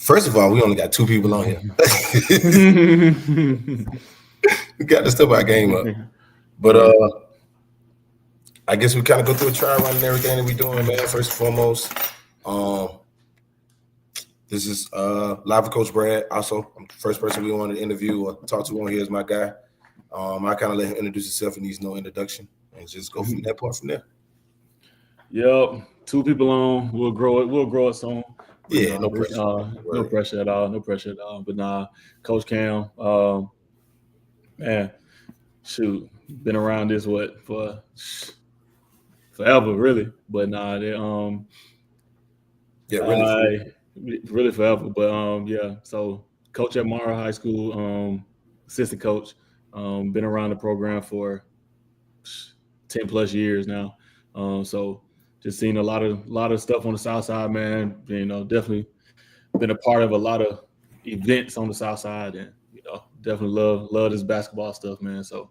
First of all, we only got 2 people on here. We got to step our game up. But I guess we kind of go through a trial run and everything that we're doing, man. First and foremost, this is live with Coach Brad. Also, I'm the first person we want to interview or talk to on here is my guy. I kind of let him introduce himself. He needs no introduction, and just go from that point from there. Yep, 2 people on. We'll grow it. We'll grow it soon. Yeah, no pressure. No pressure at all. No pressure at all. But nah, Coach Cam, man, shoot, been around this for forever, really. But nah, they really forever. But yeah. So coach at Morrow High School, assistant coach. Been around the program for 10 plus years now. So just seen a lot of stuff on the South Side, man. You know, definitely been a part of a lot of events on the South Side, and you know, definitely love this basketball stuff, man. So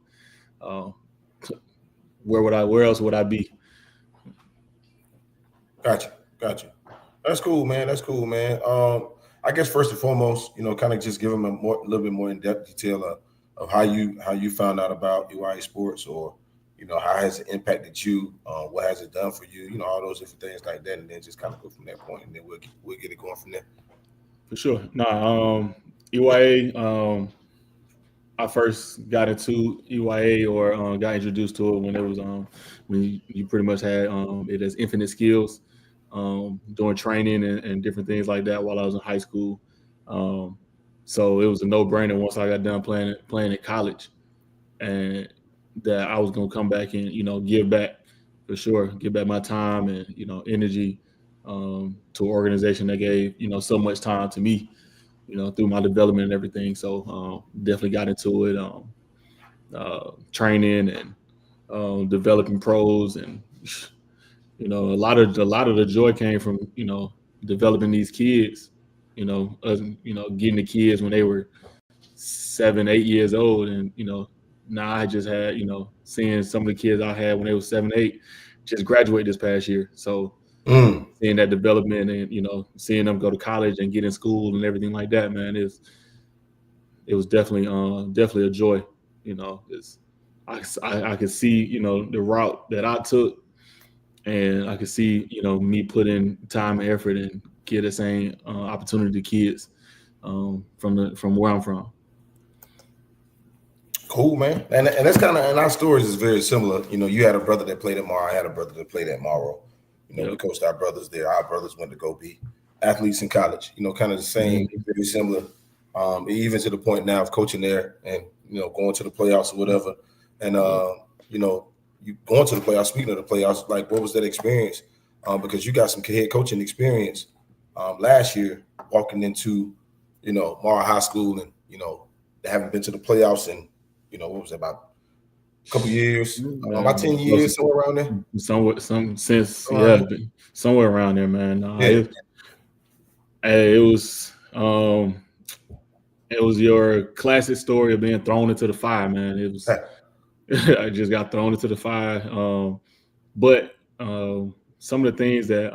where else would I be? Gotcha. That's cool, man. I guess first and foremost, you know, kind of just give them a little bit more in-depth detail of how you found out about EYA sports, or you know, how has it impacted you? What has it done for you? You know, all those different things like that, and then just kind of go from that point, and then we'll get it going from there. For sure. EYA. I first got into EYA or got introduced to it when it was when you pretty much had it as infinite skills, doing training and different things like that while I was in high school. So it was a no-brainer once I got done playing at college, and that I was gonna come back and, you know, give back for sure, give back my time and, you know, energy to an organization that gave, you know, so much time to me, you know, through my development and everything. So definitely got into it, training and developing pros, and you know, a lot of the joy came from, you know, developing these kids, you know, getting the kids when they were 7, 8 years old, and you know, now I just had, you know, seeing some of the kids I had when they were 7, 8 just graduate this past year. So seeing that development and, you know, seeing them go to college and get in school and everything like that, man, it was definitely a joy. You know, I could see, you know, the route that I took, and I could see, you know, me put in time and effort and get the same opportunity to kids from where I'm from. Cool, man. And that's kind of, and our stories is very similar. You know, you had a brother that played at Morrow. I had a brother that played at Morrow. You know, we coached our brothers there. Our brothers went to go be athletes in college. You know, kind of the same, very similar. Even to the point now of coaching there and, you know, going to the playoffs or whatever. And, you know, you going to the playoffs, speaking of the playoffs, like, what was that experience? Because you got some head coaching experience last year walking into, you know, Morrow High School, and, you know, they haven't been to the playoffs in, you know, what was it, about a couple years, about 10 years, somewhere around there. Somewhere around there, man. It was your classic story of being thrown into the fire, man. It was I just got thrown into the fire. But some of the things that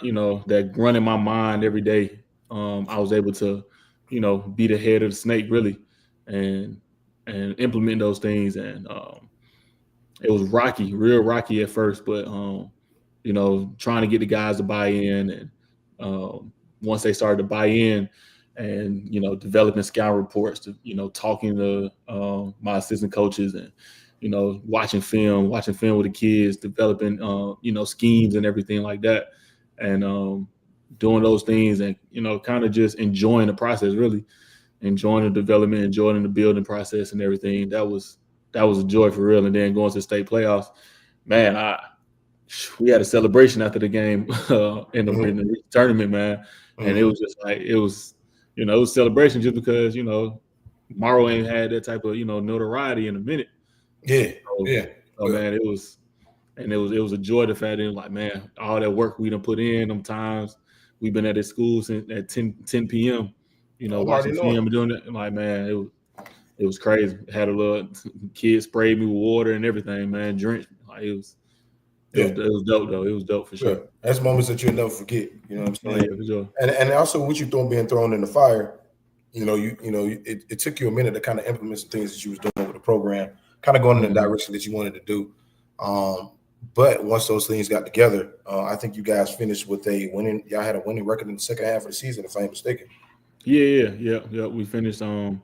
you know, that run in my mind every day, I was able to, you know, be the head of the snake, really, and implement those things. And it was real rocky at first, but you know, trying to get the guys to buy in, and once they started to buy in, and, you know, developing scout reports, to, you know, talking to my assistant coaches, and, you know, watching film with the kids, developing you know, schemes and everything like that, and doing those things, and, you know, kind of just enjoying the process, really enjoying the development, enjoying the building process and everything. That was a joy for real. And then going to the state playoffs, man, we had a celebration after the game in the tournament, man. And it was just like, it was celebration just because, you know, Morrow ain't had that type of, you know, notoriety in a minute. So man, it was a joy, the fact that it was like, man, all that work we done put in, them times we've been at this school since at 10 p.m., you know, watching film and doing it. Like, man, it was crazy. Had a little kid sprayed me with water and everything, man, drenched. Like, it it was dope though. It was dope for sure. That's moments that you'll never forget. You know what I'm saying? Oh, yeah, for sure. And also what you being thrown in the fire. It took you a minute to kind of implement some things that you was doing with the program, kind of going in the direction that you wanted to do. But once those things got together, I think you guys finished with y'all had a winning record in the second half of the season, if I ain't mistaken. Yeah. We finished. I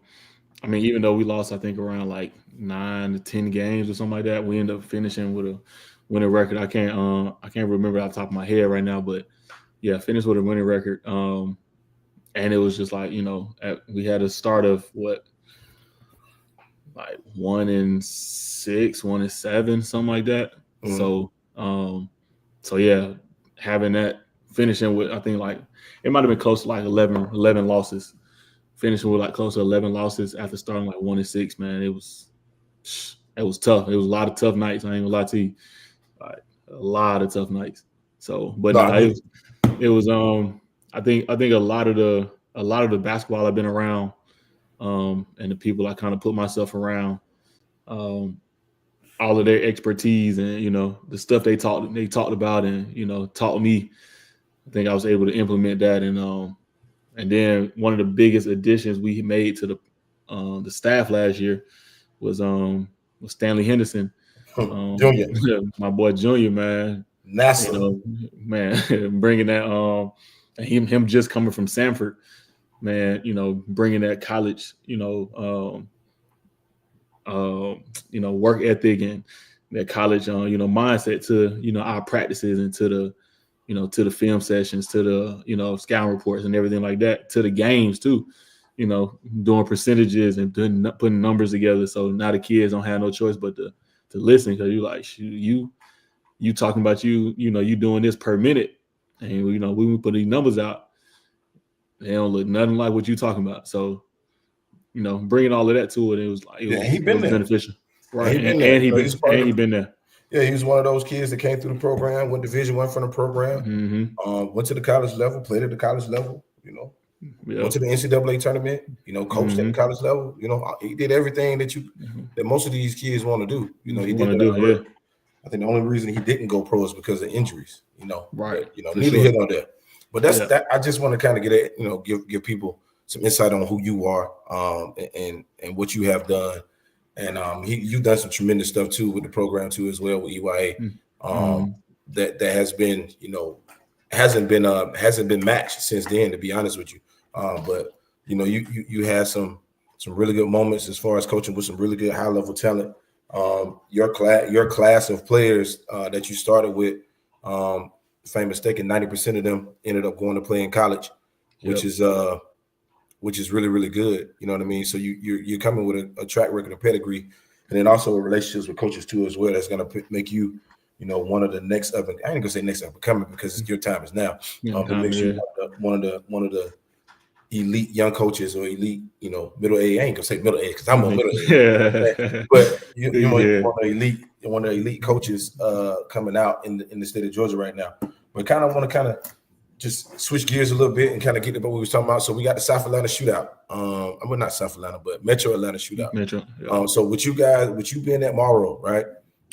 mean, even though we lost, I think around like 9 to 10 games or something like that, we ended up finishing with a winning record. I can't remember off the top of my head right now, but yeah, finished with a winning record. And it was just like, we had a start of like 1-6, 1-7, something like that. Mm-hmm. So yeah, having that, finishing with, I think like it might have been close to like 11 losses. Finishing with like close to 11 losses after starting like 1-6, man, it was tough. It was a lot of tough nights. I ain't gonna lie to you, like a lot of tough nights. So, but it was I think a lot of the basketball I've been around, and the people I kind of put myself around, all of their expertise and the stuff they talked about and taught me. I think I was able to implement that, and then one of the biggest additions we made to the staff last year was Stanley Henderson, Junior, my boy Junior, man. NASA, man, bringing that and him just coming from Sanford, man. Bringing that college, work ethic and that college, mindset to our practices and to the film sessions, to the scouting reports and everything like that, to the games too, doing percentages and putting numbers together. So now the kids don't have no choice but to listen, because you talking about you doing this per minute, and we put these numbers out, they don't look nothing like what you talking about. So bringing all of that to it, it was beneficial, right? And he been there. Yeah, he was one of those kids that came through the program, went Division I from the program, went to the college level, played at the college level, went to the NCAA tournament, coached at the college level. He did everything that most of these kids want to do. He did that. I think the only reason he didn't go pro is because of injuries. Right? But, neither here nor there. But that's that. I just want to kind of give people some insight on who you are, and what you have done. And you've done some tremendous stuff too with the program too as well with EYA. That has been hasn't been matched since then, to be honest with you. But you had some really good moments as far as coaching with some really good high level talent. Your class of players that you started with, if I'm mistaken, 90% of them ended up going to play in college, which is really, really good. You know what I mean? So you're coming with a track record of pedigree, and then also relationships with coaches too as well. That's going to make you, one of the next up. I ain't gonna say next up and coming, because your time is now. But makes you one of the elite young coaches, or elite, middle age. I ain't gonna say middle age because I'm on middle age. But you're one of the elite coaches coming out in the state of Georgia right now. But kind of want to just switch gears a little bit and kind of get to what we was talking about. So we got the South Atlanta shootout. Well, not South Atlanta, but Metro Atlanta shootout. Metro. Yeah. So with you guys, with you being at Morrow, right?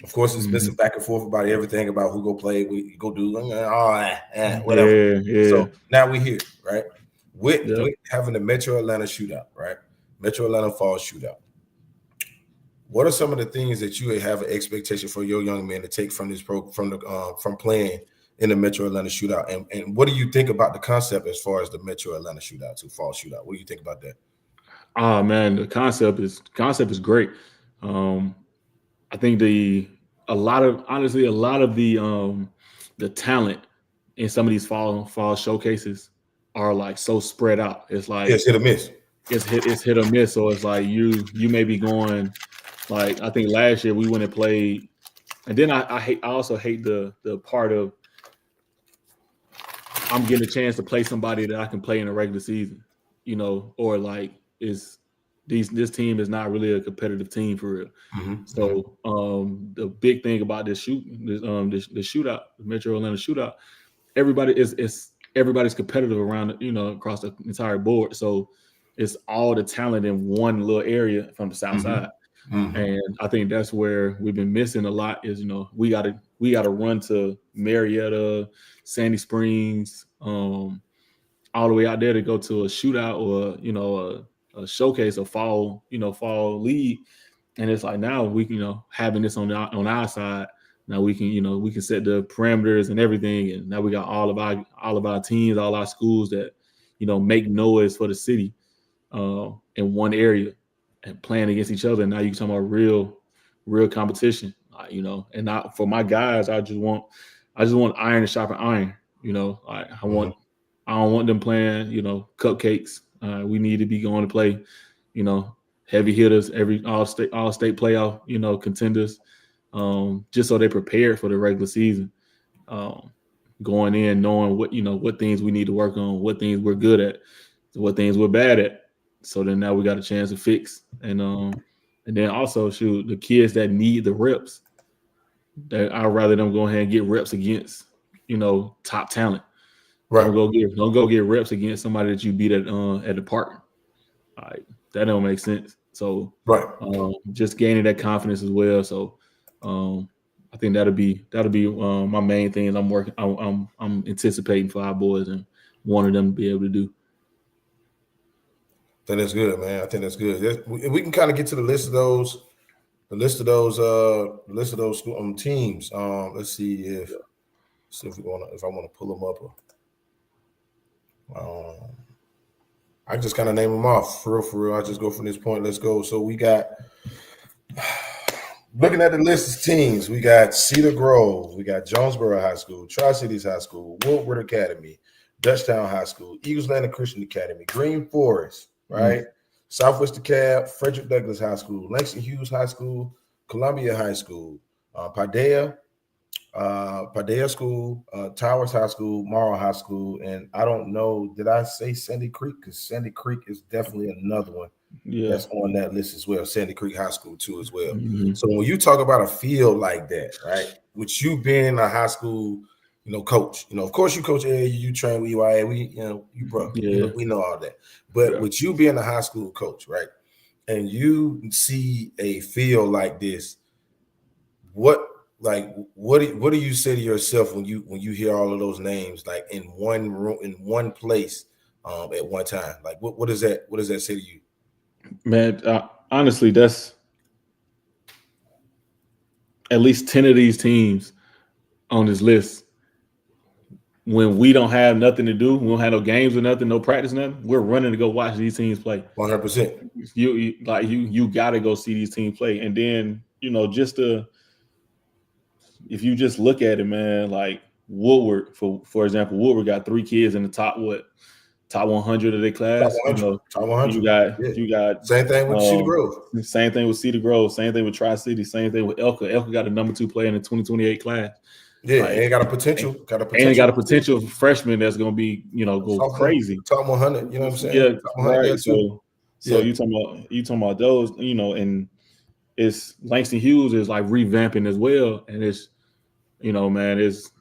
Of course, it's been some back and forth about everything, about who go play, we go do, whatever. Yeah. So now we here, right? With having the Metro Atlanta shootout, right? Metro Atlanta Fall shootout. What are some of the things that you have an expectation for your young man to take from this from playing in the Metro Atlanta shootout? And what do you think about the concept as far as the Metro Atlanta shootout to Fall shootout? What do you think about that? Oh man, the concept is great. I think a lot of the talent in some of these fall showcases are like so spread out. It's like it's hit or miss. It's hit or miss. So it's like you may be going, like, I think last year we went and played, and then I also hate the part of I'm getting a chance to play somebody that I can play in a regular season, or like this team is not really a competitive team for real. So the big thing about this shootout, the Metro Atlanta shootout, everybody's competitive around, across the entire board. So it's all the talent in one little area from the South side. Mm-hmm. And I think that's where we've been missing a lot is, we gotta run to Marietta, Sandy Springs, all the way out there to go to a shootout or, a showcase, a fall league. And it's like now we can, having this on our side, now we can set the parameters and everything. And now we got all of our teams, all our schools that, make noise for the city in one area and playing against each other. And now you can talk about real competition, and not for my guys. I just want iron to sharpen iron. I Mm-hmm. don't want them playing, cupcakes. We need to be going to play, you know, heavy hitters, every all state playoff, contenders, just so they're prepared for the regular season. Um, Going in knowing what things we need to work on, what things we're good at, what things we're bad at. So then now we got a chance to fix. And then also shoot the kids that need the reps. That I'd rather them go ahead and get reps against, top talent. Right. Don't go get reps against somebody that you beat at the park. Like that don't make sense. So Right. just gaining that confidence as well. So I think that'll be my main things I'm working. I'm anticipating for our boys and wanting them to be able to do. I think that's good, man. I think that's good. We can kind of get to the list of those teams. Let's see if I want to pull them up. I just kind of name them off for real. I just go from this point. Let's go. So we got, looking at the list of teams, we got Cedar Grove, we got Jonesboro High School, Tri-Cities High School, Woodward Academy, Dutchtown High School, Eagles Landing Christian Academy, Green Forest, right? Southwest DeKalb, Frederick Douglass High School, Langston Hughes High School, Columbia High School, Paideia School, Towers High School, Morrow High School, and I don't know, did I say Sandy Creek? Because Sandy Creek is definitely another one that's on that list as well. Sandy Creek High School too as well. Mhm. So when you talk about a field like that, right, with you being a high school, coach, of course you coach AAU, you train with UIA, we know all that. But with you being a high school coach, right, and you see a field like this, what do you say to yourself when you hear all of those names like in one room, in one place, at one time? Like what does that say to you? Man, honestly, that's at least 10 of these teams on this list. When we don't have nothing to do, we don't have no games or nothing, no practice, nothing, we're running to go watch these teams play. 100%. You got to go see these teams play. And then, if you just look at it, man, like Woodward, for example, Woodward got 3 kids in the top 100 of their class. Top 100. You got same thing with Cedar Grove. Same thing with Cedar Grove. Same thing with Tri-City. Same thing with Elka. Elka got a number 2 player in the 2028 class. Yeah, and got a potential. And got a potential freshman that's going to be, go crazy. Top 100. You know what I'm saying? Yeah, top 100 right. So you talking about those, and it's Langston Hughes is like revamping as well, and it's, man, it's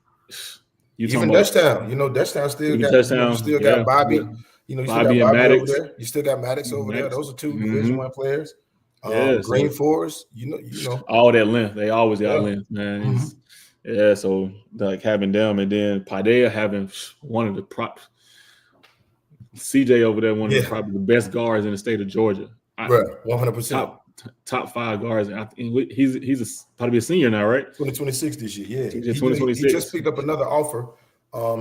even Dutchtown. Dutchtown still got Bobby. You still got Bobby over there. You still got Maddox over there. Those are 2 Division 1 players. Green Forest. All that length. They always got length, man. So like having them, and then Paideia having one of the props. CJ over there, one of probably the best guards in the state of Georgia. 100%. Top 5 guards. I think he's probably a senior now, right? 2026 this year. Yeah, 2026. He just picked up another offer.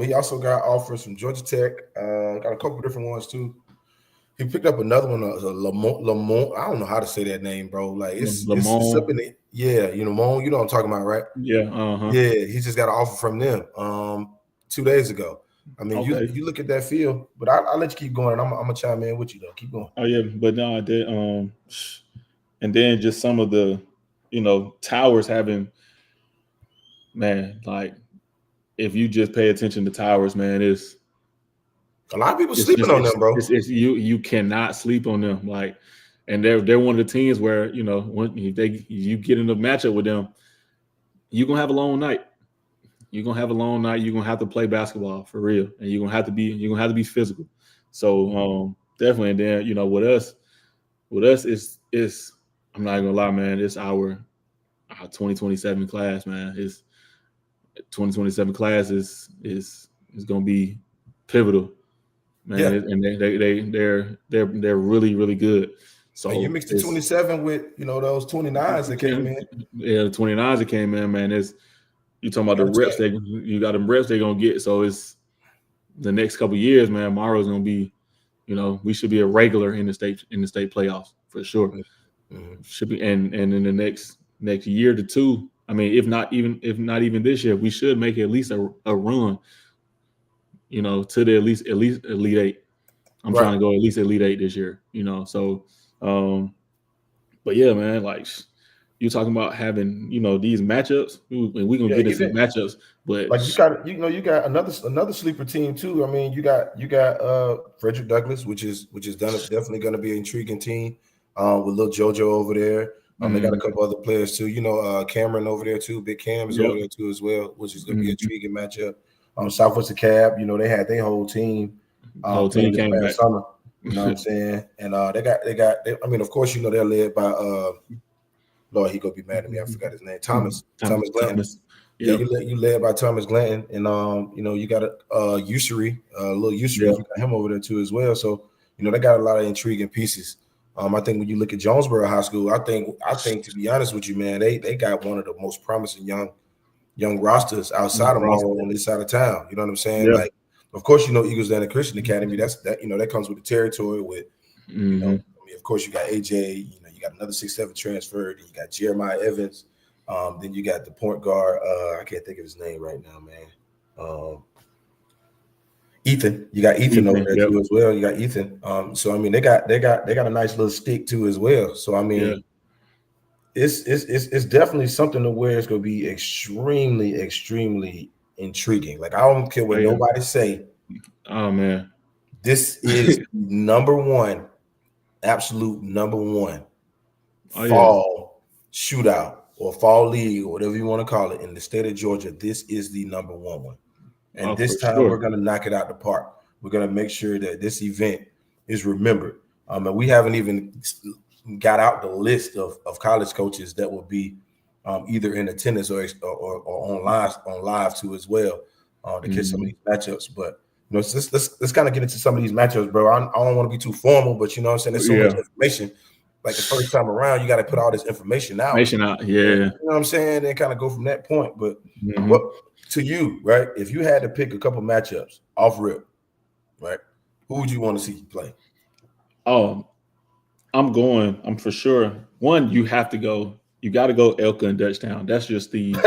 He also got offers from Georgia Tech. Got a couple different ones too. He picked up another one, Lamont. I don't know how to say that name, bro. Like it's up in the, Lamont. You know what I'm talking about, right? Yeah. Yeah, he just got an offer from them 2 days ago. I mean, you look at that field, but I'll let you keep going. I'm gonna chime in with you though. Keep going. Oh yeah, but no, I did. And then just some of the, Towers having, man, like if you just pay attention to Towers, man, it's a lot of people sleeping on them, bro. You cannot sleep on them, like, and they're one of the teams where if you get in a matchup with them, you're gonna have a long night. You're gonna have a long night. You're gonna have to play basketball for real, and you're gonna have to be physical. So definitely, and then with us, it's I'm not gonna lie, man. It's our 2027 class, man. It's 2027 class is gonna be pivotal, man. Yeah. And they're really really good. And you So mixed the it's 27 with those 29s that came in. yeah, the 29s that came in, man. Is you talking about the Got a reps chance. you got them reps they're gonna get. So it's the next couple of years, man. Morrow's gonna be, we should be a regular in the state playoffs for sure. Mm-hmm. Should be, and in the next year to two. I mean, if not even this year, we should make at least a run. To the at least Elite Eight. I'm Right. trying to go at least Elite Eight this year. So, but yeah, man, like you talking about having these matchups. We gonna get into some matchups, but like you got another sleeper team too. I mean, you got Frederick Douglass, which is definitely going to be an intriguing team. With little JoJo over there. They got a couple other players too. Cameron over there too. Big Cam is over there too as well, which is going to be an intriguing matchup. Southwest of Cab, they had their whole team. Whole team came back. Summer. You know what I'm saying? And they got. I mean, of course, they're led by Lord, he gonna be mad at me. I forgot his name. Thomas Glanton. Yep. Yeah, you led by Thomas Glanton, and you got a Usury, little Usury. Yep. You got him over there too as well. So they got a lot of intriguing pieces. I think when you look at Jonesboro High School, I think to be honest with you, man, they got one of the most promising young rosters outside of Morrow on this side of town. You know what I'm saying? Yeah. Like, of course, Eagles Landing Christian Academy. That's that comes with the territory. With of course, you got AJ. You got another 6'7" transferred. You got Jeremiah Evans. Then you got the point guard. I can't think of his name right now, man. Ethan. You got Ethan over there too as well. You got Ethan. So I mean, they got a nice little stick too as well. So I mean, it's definitely something to where it's going to be extremely, extremely intriguing. Like I don't care what nobody say. Oh man, this is absolute number one fall shootout or fall league or whatever you want to call it in the state of Georgia. This is the number one. And this time we're going to knock it out the park. We're going to make sure that this event is remembered. And we haven't even got out the list of college coaches that will be either in attendance or on live too as well to catch some of these matchups. But let's kind of get into some of these matchups, bro. I don't want to be too formal, but you know what I'm saying? There's so much information. Like the first time around, you got to put all this information out. You know what I'm saying? And kind of go from that point. But what to you, right? If you had to pick a couple matchups off rip, right? Who would you want to see play? Oh, I'm for sure. One, you got to go Elka and Dutchtown. That's just the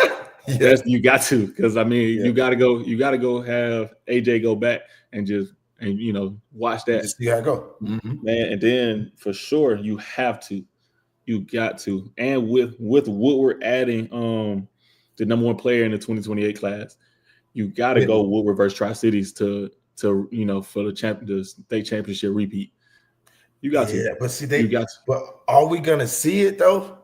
you got to, because I mean you gotta go have AJ go back and watch that. Just see how it go. Man, and then for sure you got to. And with Woodward adding the number one player in the 2028 class, you gotta go Woodward versus Tri-Cities to for the state championship repeat. You got to. Yeah, but see, but are we gonna see it though?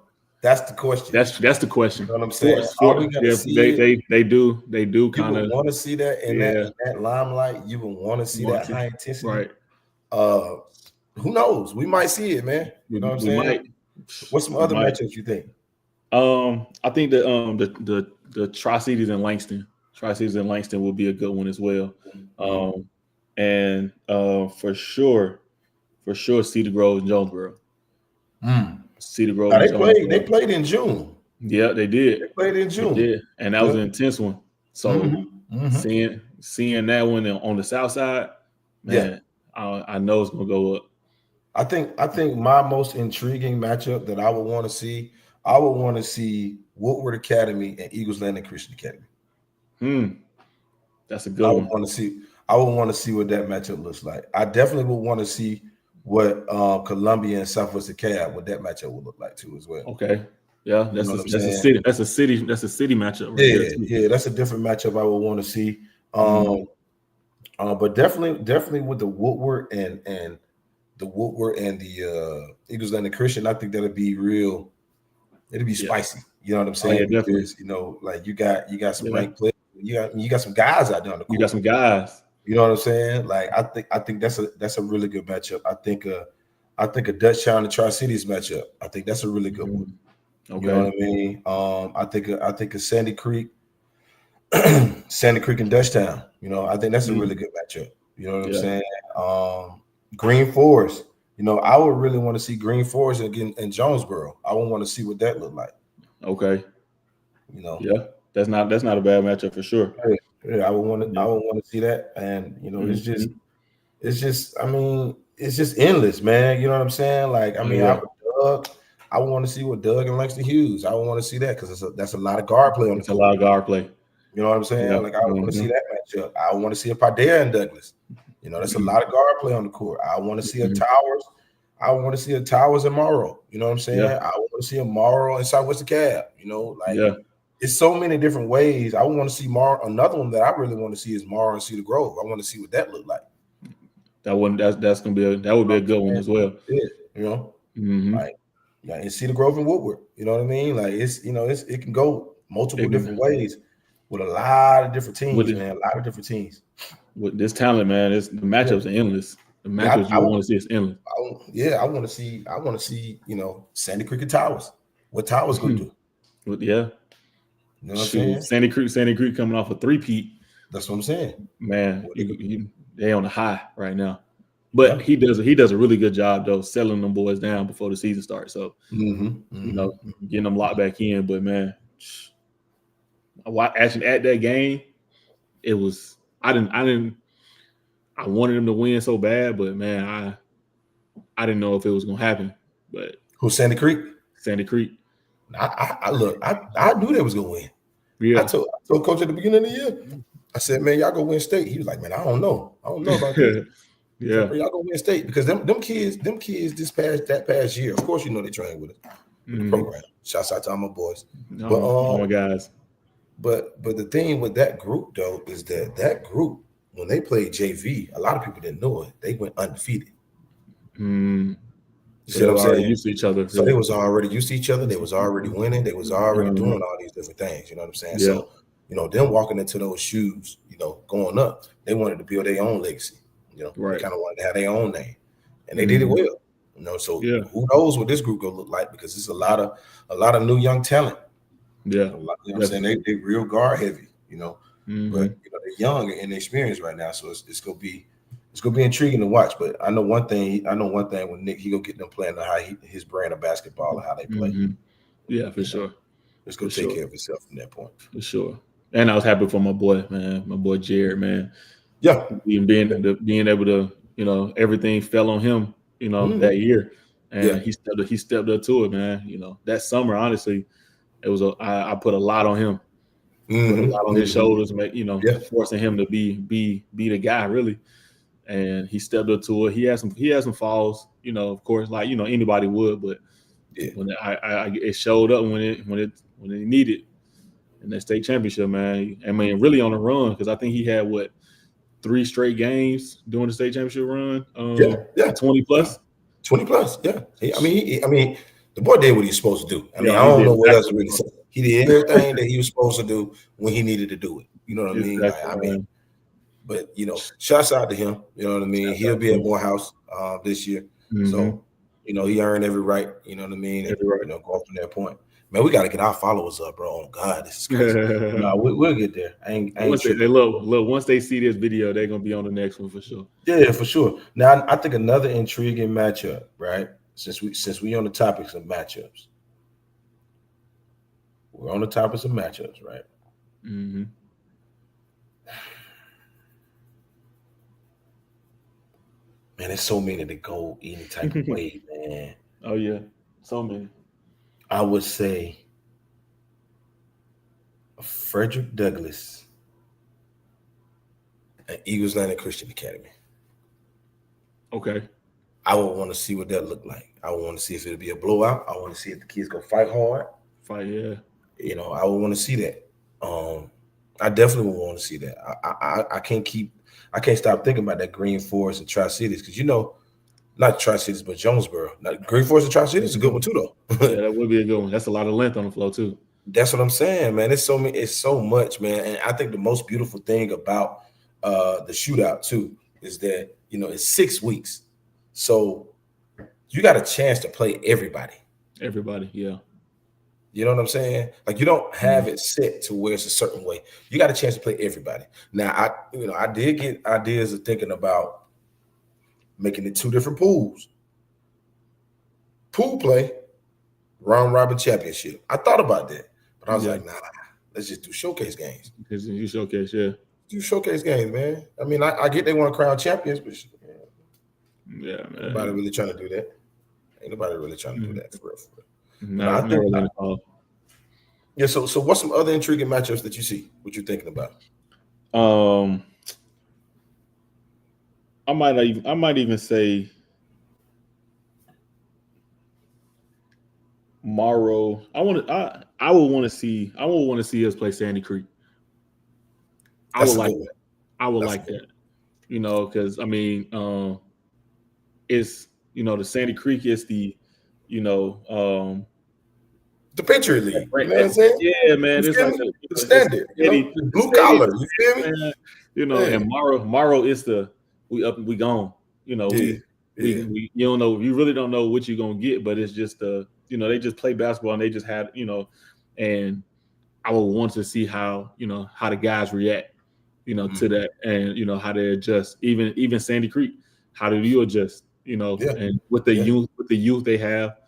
That's the question. That's the question. You know what I'm saying? Are we gonna see it? They do kind of want to see that in that limelight. You would want to see that high intensity. Right. Who knows? We might see it, man. You know what I'm saying? Might. What's some other matchups you think? I think the Tri-Cities in Langston. Tri-Cities in Langston will be a good one as well. And for sure, Cedar Grove and Jonesboro. Cedar Grove. They played in June. Yeah, they did. They played in June. They did. And that was an intense one. So seeing that one on the south side, man, I know it's gonna go up. I think my most intriguing matchup that I would want to see Woodward Academy and Eagles Landing Christian Academy. That's a good one. I would want to see what that matchup looks like. I definitely would want to see what Columbia and Southwest Cab, what that matchup would look like too as well. Okay. Yeah, that's a city matchup. Right that's a different matchup I would want to see. But definitely with the Woodward and the Eagles Landing Christian, I think that'll be real. It'll be spicy. You know what I'm saying? Definitely. Because, like you got some ranked players. You got some guys out there on the court. You got some guys. You know what I'm saying? Like I think that's a really good matchup. I think I think a Dutchtown and Tri-Cities matchup. I think that's a really good one. Okay. You know what I mean? I think a Sandy Creek, Sandy Creek and Dutchtown. You know, I think that's a really good matchup. You know what I'm saying? Green Forest. You know, I would really want to see Green Forest again in Jonesboro. I would want to see what that looked like. Okay. You know. Yeah, that's not a bad matchup for sure. Yeah, I would want to see that, and you know, it's just. I mean, it's just endless, man. You know what I'm saying? Like, I mean, I want to see what Doug and Langston Hughes. I want to see that because that's a lot of guard play on the court. A lot of guard play. You know what I'm saying? Yeah. Like, I want to see that matchup. I want to see a Padilla and Douglas. You know, that's a lot of guard play on the court. I want to see a Towers. I want to see a Towers and Morrow. You know what I'm saying? Yeah. I want to see a Morrow and Southwest Cab. You know, like it's so many different ways. I want to see Morrow. Another one that I really want to see is Morrow and Cedar Grove. I want to see what that looked like. That's gonna be that would be a good one as well. Yeah, you know, like and Cedar Grove and Woodward. You know what I mean? Like it can go multiple different ways with a lot of different teams, man. A lot of different teams. With this talent, man, the matchups are endless. The matchups you want to see is endless. I want to see, you know, Sandy Creek and Towers. What Towers gonna do? Yeah. You know what I'm saying? Sandy Creek coming off a three-peat. That's what I'm saying. Man, they on the high right now. But he does a really good job though, selling them boys down before the season starts. So you know, getting them locked back in. But man, actually at that game, it was I wanted him to win so bad, but man, I didn't know if it was gonna happen. But who's Sandy Creek? Sandy Creek. I knew they was gonna win. Yeah. I told coach at the beginning of the year. I said, man, y'all go win state. He was like, man, I don't know about this. Yeah, y'all go win state because them kids that past year. Of course, you know they train with us with the program. Shouts out to all my boys. All my guys. But the thing with that group though is that group when they played JV, a lot of people didn't know it. They went undefeated. So they were already used to each other. So they was already used to each other. They was already winning. They was already doing all these different things. You know what I'm saying? Yeah. So you know them walking into those shoes, you know, going up, they wanted to build their own legacy. You know, they kind of wanted to have their own name, and they did it well. You know, so who knows what this group gonna look like because it's a lot of new young talent. Yeah, you know what I'm saying? They real guard heavy. You know, but you know they're young and inexperienced right now, so it's gonna be intriguing to watch. But I know one thing with Nick, he gonna get them playing his brand of basketball and how they play. Yeah, for sure. It's gonna take care of itself from that point. For sure. And I was happy for my boy, man. My boy Jared, man. Yeah. Being able to, you know, everything fell on him, you know, that year. And he stepped up to it, man. You know, that summer, honestly, it was I put a lot on him. Put a lot on his shoulders, you know, forcing him to be the guy, really. And he stepped up to it. He had some falls, you know, of course, like, you know, anybody would, but when it showed up when it needed in that state championship, man. I mean, really on a run because I think he had 3 straight games during the state championship run. 20 plus. 20 plus, yeah. I mean, the boy did what he's supposed to do. I mean, I don't know what else to really say. He did everything that he was supposed to do when he needed to do it. You know what I mean? I mean, but you know, shouts out to him. You know what I mean? He'll be at Morehouse this year, so you know he earned every right. You know what I mean? And, you know, go from that point. Man, we got to get our followers up, bro. Oh God, this is crazy. No, we'll get there. Once they see this video, they're gonna be on the next one for sure. Yeah, for sure. Now, I think another intriguing matchup, right? Since we on the topics of matchups, we're on the topics of matchups, right? Man, there's so many to go any type of way, man. Oh yeah, so many. I would say Frederick Douglass and Eagles Landing Christian Academy. Okay. I would want to see what that looked like. I would want to see if it'll be a blowout. I want to see if the kids go fight hard. Yeah. You know, I would want to see that. I definitely would want to see that. I can't stop thinking about that Green Forest and Tri-Cities because, you know, not Tri-Cities, but Jonesboro. Green Forest and Tri-Cities is a good one too, though. Yeah, that would be a good one. That's a lot of length on the floor too. That's what I'm saying, man. It's so much, man. And I think the most beautiful thing about the shootout too is that, you know, it's 6 weeks. So you got a chance to play everybody. Everybody, yeah. You know what I'm saying? Like, you don't have it set to where it's a certain way. You got a chance to play everybody. Now, I did get ideas of thinking about making it 2 different pools. Pool play, round robin championship. I thought about that, but I was like, nah, let's just do showcase games. Because you showcase, yeah. Do showcase games, man. I mean, I get they want to crown champions, but yeah, man. Nobody really trying to do that. Ain't nobody really trying to do that for real. Not really. Yeah. So what's some other intriguing matchups that you see? What you thinking about? I might even say Morrow. I would want to see us play Sandy Creek. I would like that. You know, because I mean, it's, you know, the Sandy Creek is the, you know, the Patriot League. You know what I'm saying? Yeah, man. It's like the standard. The blue collar. You feel me? You know, and Morrow is the we gone. You know, we you don't know, you really don't know what you're gonna get, but it's just you know, they just play basketball and they just had, you know, and I would want to see how, you know, how the guys react, you know, to that, and you know how they adjust. Even Sandy Creek, how do you adjust? You know, and with the youth they have,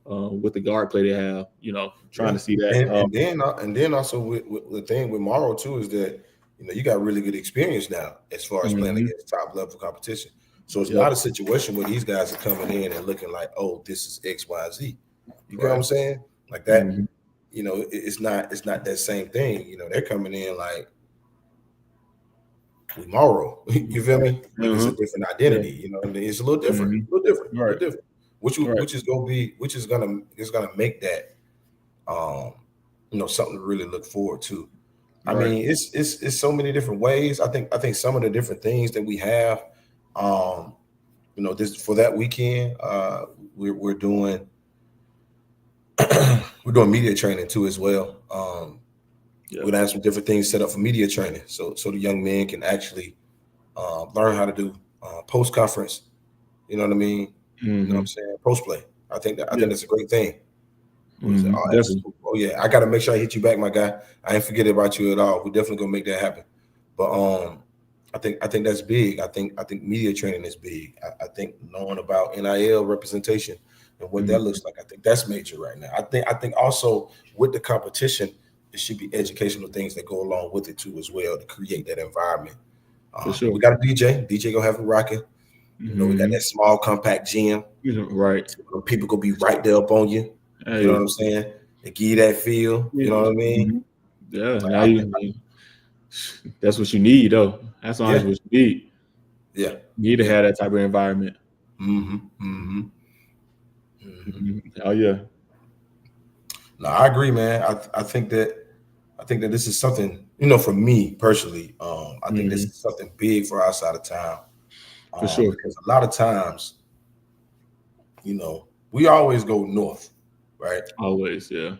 with the guard play they have, you know, trying to see that. And then also with the thing with Morrow too is that, you know, you got really good experience now as far as playing against top level competition. So it's not a situation where these guys are coming in and looking like, oh, this is X, Y, Z. You get what I'm saying? Like that, you know, it's not that same thing. You know, they're coming in like with Morrow. You feel me? Like it's a different identity. You know, it's a little different, a little different. Which is gonna make that you know, something to really look forward to. I mean, it's so many different ways. I think some of the different things that we have, you know, this for that weekend, we're doing we're doing media training too as well. We're gonna have some different things set up for media training, so the young men can actually learn how to do post conference. You know what I mean? You know what I'm saying? Post play. I think that's a great thing. Oh yeah, I got to make sure I hit you back, my guy. I ain't forget about you at all. We're definitely gonna make that happen. But I think that's big. I think media training is big. I think knowing about NIL representation and what that looks like, I think that's major right now. I think also with the competition, it should be educational things that go along with it too as well to create that environment. We got a DJ. DJ gonna have it rocking. You know, we got that small compact gym. Right. People gonna be right there up on you. You know what I'm saying? They give you that feel. You know what I mean? Yeah. Like, that's what you need, though. That's honestly what you need. Yeah. You need to have that type of environment. Oh yeah. No, I agree, man. I think that this is something, you know, for me personally. I think this is something big for our side of town. For sure. Because a lot of times, you know, we always go north, right? Always, yeah.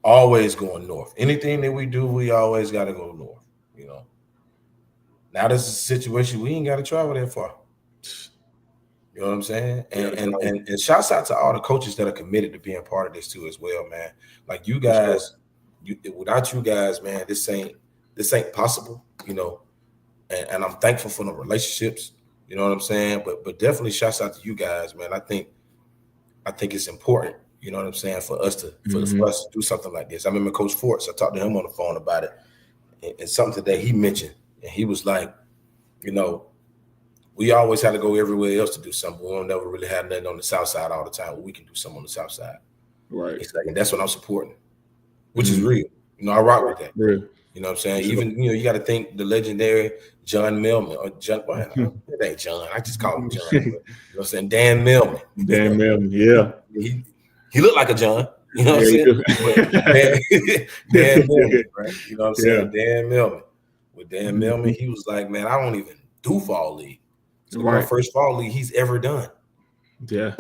Always going north. Anything that we do, we always got to go north, you know. Now this is a situation we ain't got to travel that far. You know what I'm saying? And shouts out to all the coaches that are committed to being part of this too as well, man. Like you guys, without you guys, man, this ain't possible, you know. And I'm thankful for the relationships, you know what I'm saying? But definitely shouts out to you guys, man. I think it's important, you know what I'm saying, for us to do something like this. I remember Coach Forts, I talked to him on the phone about it, and something that he mentioned, and he was like, you know, we always had to go everywhere else to do something. We don't never really have nothing on the south side all the time, but we can do something on the south side. Right. It's like, and that's what I'm supporting, which is real. You know, I rock with that. Real. You know what I'm saying? Even, you know, you got to think the legendary John Millman or John, it ain't John. I just call him John. But, you know what I'm saying? Dan Millman. Dan Millman, yeah. He looked like a John. You know what I'm saying? Dan Millman, right? You know what I'm saying? Dan Millman. With Dan Millman, he was like, man, I don't even do fall league. It's my first fall league he's ever done. Yeah.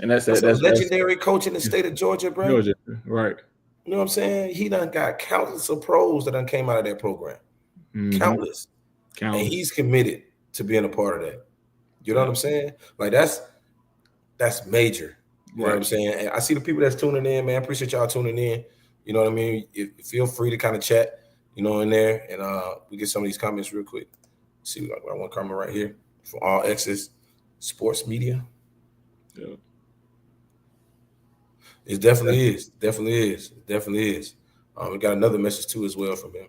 And that's a legendary coach in the state of Georgia, bro. Georgia, right. You know what I'm saying? He done got countless of pros that done came out of that program. Countless. And he's committed to being a part of that. You know what I'm saying? Like that's That's major. You know what I'm saying? And I see the people that's tuning in, man. I appreciate y'all tuning in. You know what I mean? Feel free to kind of chat, you know, in there. And we get some of these comments real quick. Let's see, we got one comment right here from All Access Sports Media. Yeah. It definitely is. Definitely is. Definitely is. We got another message too as well from him.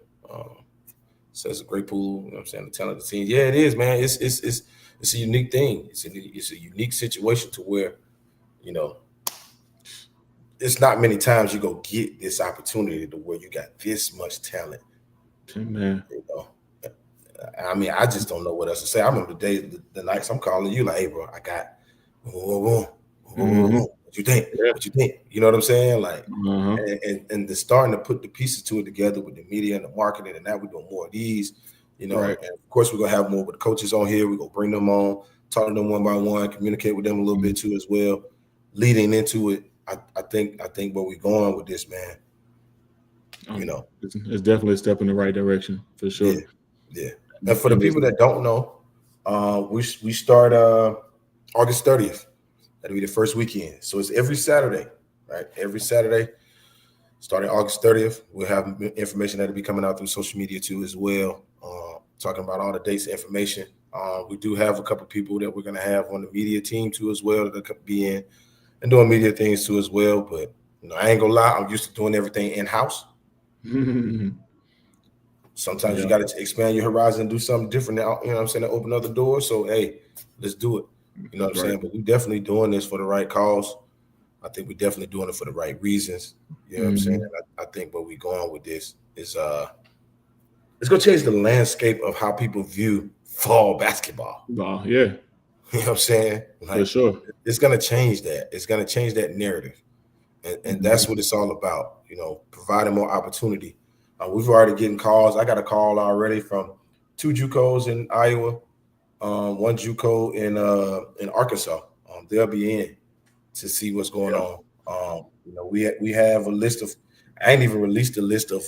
Says a great pool. You know what I'm saying? The talent of the team. Yeah, it is, man. It's a unique thing. It's a unique situation to where, you know, it's not many times you go get this opportunity to where you got this much talent. Man. You know, I mean, I just don't know what else to say. I remember the nights I'm calling you like, hey, bro, I got what you think? Yeah. What you think? You know what I'm saying? Like, and the starting to put the pieces to it together with the media and the marketing, and now we're doing more of these, you know. Right. And of course, we're gonna have more with the coaches on here. We're gonna bring them on, talk to them one by one, communicate with them a little bit too as well. Leading into it, I think where we're going with this, man. You know, it's definitely a step in the right direction for sure. Yeah. And for the people that don't know, we start August 30th. That'll be the first weekend. So it's every Saturday, right? Every Saturday, starting August 30th. We'll have information that'll be coming out through social media too as well, talking about all the dates and information. We do have a couple of people that we're going to have on the media team too as well that could be in and doing media things too as well. But, you know, I ain't going to lie. I'm used to doing everything in-house. Sometimes you got to expand your horizon and do something different now, you know what I'm saying, to open other doors. So, hey, let's do it. You know what I'm saying? But we're definitely doing this for the right cause. I think we're definitely doing it for the right reasons. You know what I'm saying? I think where we're going with this is it's going to change the landscape of how people view fall basketball. Wow, yeah. You know what I'm saying? Like, for sure. It's going to change that. It's going to change that narrative. And that's what it's all about, you know, providing more opportunity. We've already getting calls. I got a call already from 2 JUCOs in Iowa, 1 JUCO in Arkansas. They'll be in to see what's going on. You know, we have a list of. I ain't even released a list of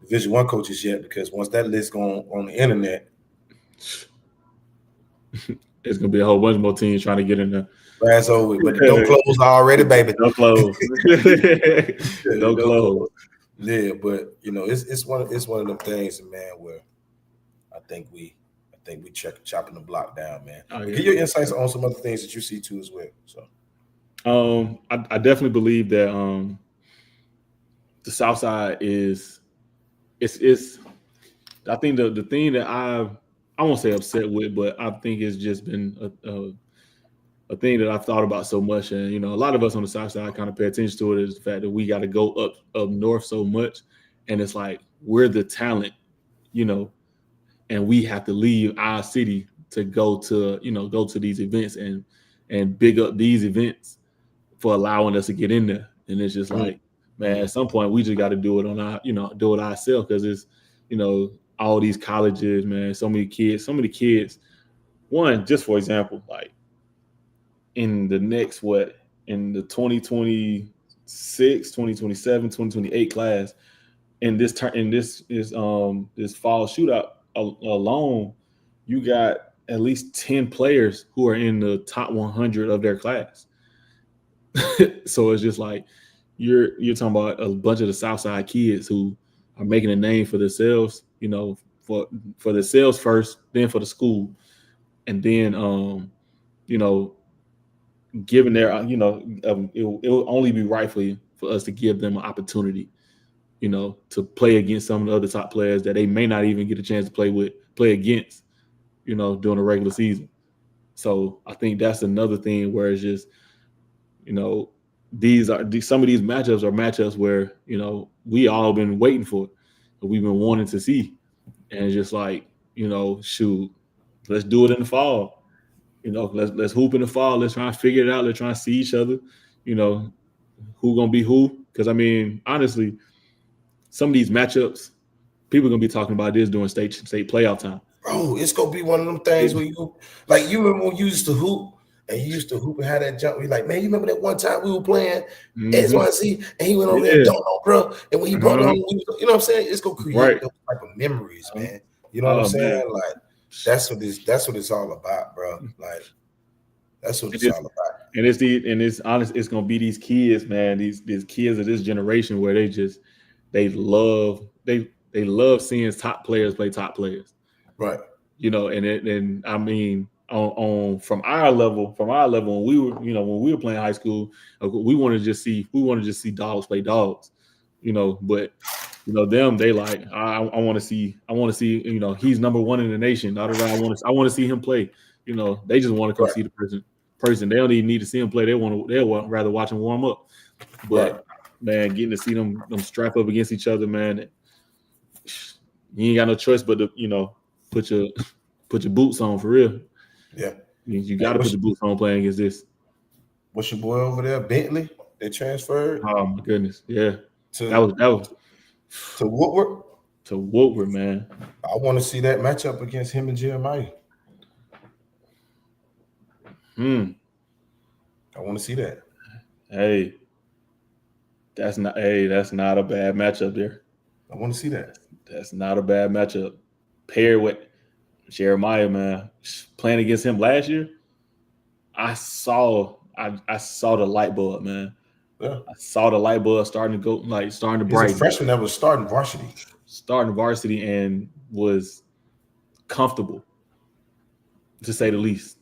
Division I coaches yet, because once that list going on the internet, it's gonna be a whole bunch more teams trying to get in there. That's over. But don't close already, baby. Don't close. Don't close. Yeah, but you know, it's one of them things, man, where I think we chopping the block down, man. Get your insights on some other things that you see too as well. So I definitely believe that the South Side is it's I think the thing that I won't say upset with, but I think it's just been a thing that I've thought about so much. And, you know, a lot of us on the South Side kind of pay attention to it, is the fact that we got to go up north so much. And it's like, we're the talent, you know, and we have to leave our city to go to these events and big up these events for allowing us to get in there. And it's just like, man, at some point we just got to do it on our, you know, do it ourselves. Cause it's, you know, all these colleges, man, so many kids, one, just for example, like, in the next in the 2026, 2027, 2028 class, in this fall shootout alone, you got at least 10 players who are in the top 100 of their class. So it's just like you're talking about a bunch of the Southside kids who are making a name for themselves, you know, for themselves first, then for the school, and then you know, given their, you know, it will only be rightfully for us to give them an opportunity, you know, to play against some of the other top players that they may not even get a chance to play against, you know, during the regular season. So I think that's another thing where it's just, you know, some of these matchups are matchups where, you know, we all been waiting for it, we've been wanting to see, and it's just like, you know, shoot, let's do it in the fall. You know, let's hoop in the fall. Let's try and figure it out. Let's try and see each other. You know, who gonna be who? Because I mean, honestly, some of these matchups, people are gonna be talking about this during state playoff time. Bro, it's gonna be one of them things where you remember when you used to hoop and you used to hoop and had that jump. You're like, man, you remember that one time we were playing XYZ and he went over there and dunked on, bro. And when he brought it on, you know what I'm saying? It's gonna create those type of memories, man. You know what I'm saying? Man. Like that's what it's all about, bro. Like That's what it's all about. And it's honest. It's gonna be these kids, man. These kids of this generation where they love seeing top players play top players. Right. And I mean on from our level when we were playing high school, we want to just see dogs play dogs, but them, they like, I want to see, he's number one in the nation. I want to see him play. They just want to come see the person. They don't even need to see him play. They'll rather watch him warm up. But man, getting to see them strap up against each other, man, you ain't got no choice but to put your boots on for real. Yeah, you got to put your boots on playing against this. What's your boy over there, Bentley? They transferred. Oh my goodness, yeah. That was to Woodward. To Woodward, man. I want to see that matchup against him and Jeremiah. I want to see that. Hey, that's not a bad matchup there. I want to see that. That's not a bad matchup. Paired with Jeremiah, man, playing against him last year, I saw the light bulb, man. Yeah. I saw the light bulb starting to brighten. He's a freshman that was starting varsity and was comfortable, to say the least.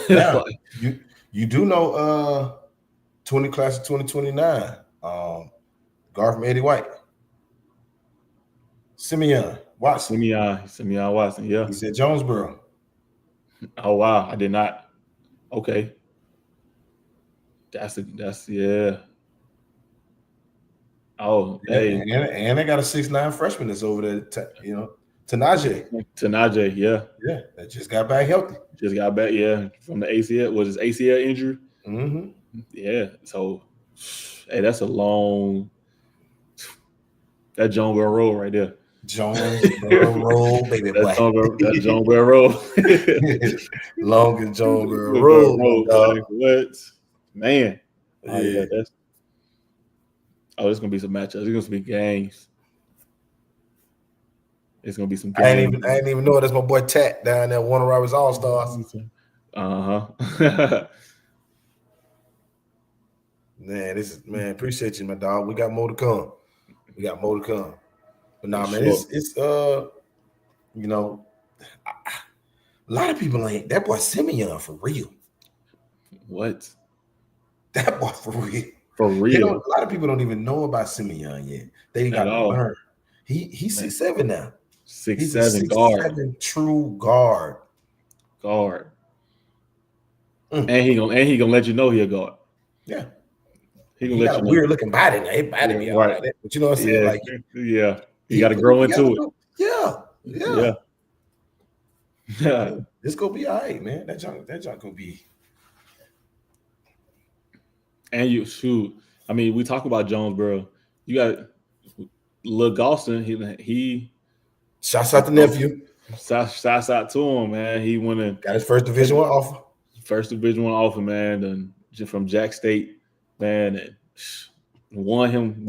Yeah, you do know 20 class of 2029, guard from Eddie White, Simeon Watson. Simeon Watson, yeah. He's at Jonesboro. Oh wow, I did not. Okay. That's yeah. Oh, hey. And they got a 6'9" freshman that's over there, Tanaje. Yeah. Yeah, that just got back healthy. Just got back, yeah, from the ACL. Was his ACL injury? Mm-hmm. Yeah. So, hey, that's a long. That Jonesboro Road right there. Jonesboro Road, baby boy. That's Jonesboro Road. Longest Jonesboro Road. What? Man. Oh, yeah. There's gonna be some matchups. There's gonna be games. It's gonna be some games. I ain't even know that's my boy Tat down there, Warner Roberts All Stars. Man, appreciate you, my dog. We got more to come. But nah, man, it's a lot of people ain't that boy Simeon for real. What? That boy for real. For real. A lot of people don't even know about Simeon yet. They got to learn. He's 6'7" now. 6'7" guard. 6'7" true guard. And he gonna let you know he a guard. Yeah. He gonna let you know. Weird looking body now. His body be all right. That. But you know what I'm saying? Yeah. Like, yeah. You got to grow into it. Yeah. This gonna be all right, man. That junk gonna be. And you shoot. I mean, we talk about Jonesboro. You got Lil Galston. He shouts out the nephew. Shouts out to him, man. He got his first Division I offer. First Division I offer, man. And from Jack State, man. And won him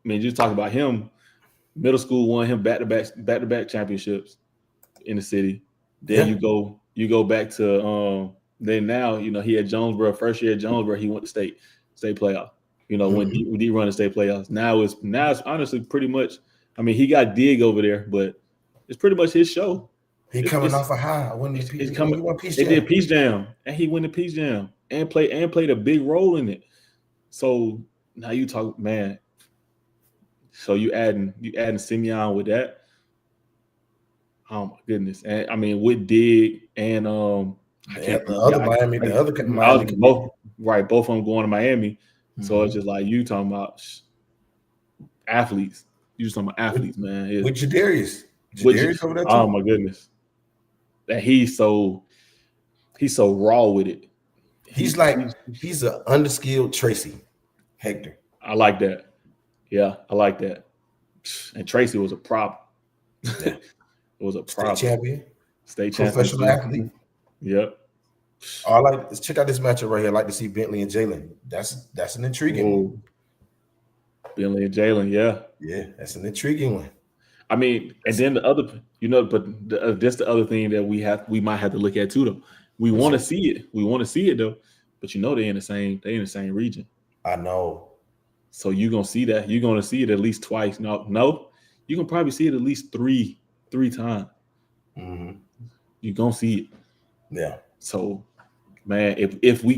just talk about him. Middle school won him back-to-back championships in the city. Then you go back to then now, he had Jonesboro, first year at Jonesboro, he went to state playoff. When he run the state playoffs. Now it's honestly pretty much, I mean, he got Dig over there, but it's pretty much his show. He coming off a high. They did Peach Jam, and he won the Peach Jam and played a big role in it. So now you talk, man. So you adding Simeon with that. Oh my goodness. And I mean with Dig and both of them going to Miami. Mm-hmm. So it's just like you talking about athletes. You just talking about athletes, man. With Jadarius over there too. Oh my goodness. That he's so raw with it. He's an underskilled Tracy Hector. I like that. Yeah, I like that. And Tracy was a problem. Yeah. It was a problem. State champion. Professional athlete. Yep. Let's check out this matchup right here. I like to see Bentley and Jalen. That's an intriguing one. Bentley and Jalen, yeah. Yeah, that's an intriguing one. I mean, and then the other, that's the other thing that we might have to look at too, though. We want to see it. We want to see it though. But you know they in the same region. I know. So you're gonna see that. You're gonna see it at least twice. No, you can probably see it at least three times. Mm-hmm. You're gonna see it. Yeah. So, man, if we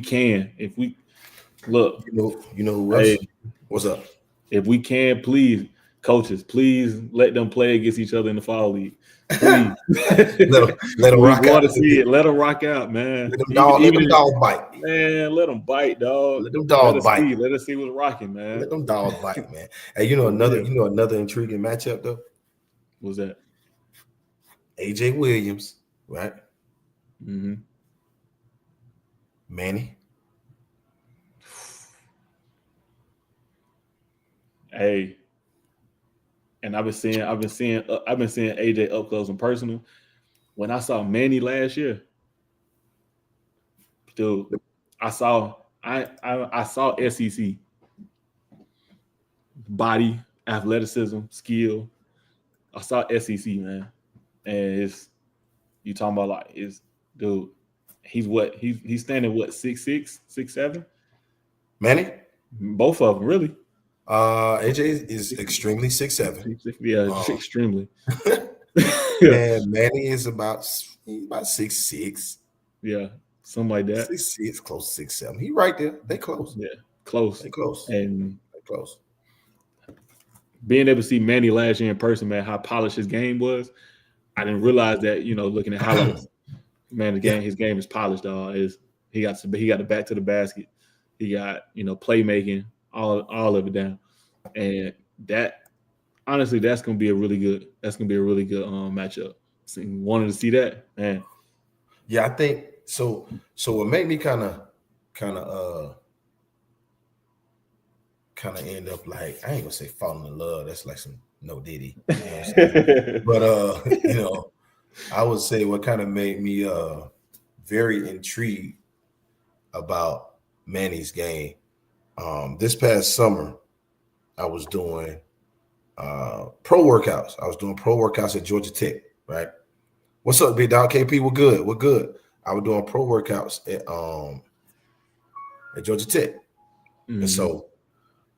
look, you know who else? hey, What's up? if we can, please, coaches, please let them play against each other in the fall league. Please. let them we rock want out. to see it. Let them rock out, man. Let them dogs bite. Man, let them bite, dog. Let them dogs bite. Let us see what's rocking, man. Let them dogs bite, man. Hey, you know another intriguing matchup though? What's that? AJ Williams, right? Mm-hmm. Manny. Hey, and I've been seeing AJ up close and personal. When I saw Manny last year, dude, I saw SEC body, athleticism, skill. I saw SEC, man, and it's you talking about like is dude. He's standing what 6'6", 6'7"? Manny. Both of them really. AJ is extremely 6'7". Yeah, extremely. And Manny is about 6'6". Yeah, something like that. 6'6", close to 6'7". He right there. They close. Yeah, close. They close. And they close. Being able to see Manny last year in person, man, how polished his game was. I didn't realize that. Looking at highlights, man, his game is polished. Dog, he got the back to the basket. He got playmaking, all of it down, and that honestly, that's gonna be a really good matchup. So, wanted to see that, man. Yeah, I think so. So it made me kind of end up like, I ain't gonna say falling in love. That's like some no Diddy. But I would say what kind of made me very intrigued about Manny's game. This past summer, I was doing pro workouts. I was doing pro workouts at Georgia Tech, right? What's up, big dog? KP, we're good. We're good. I was doing pro workouts at Georgia Tech. Mm-hmm. And so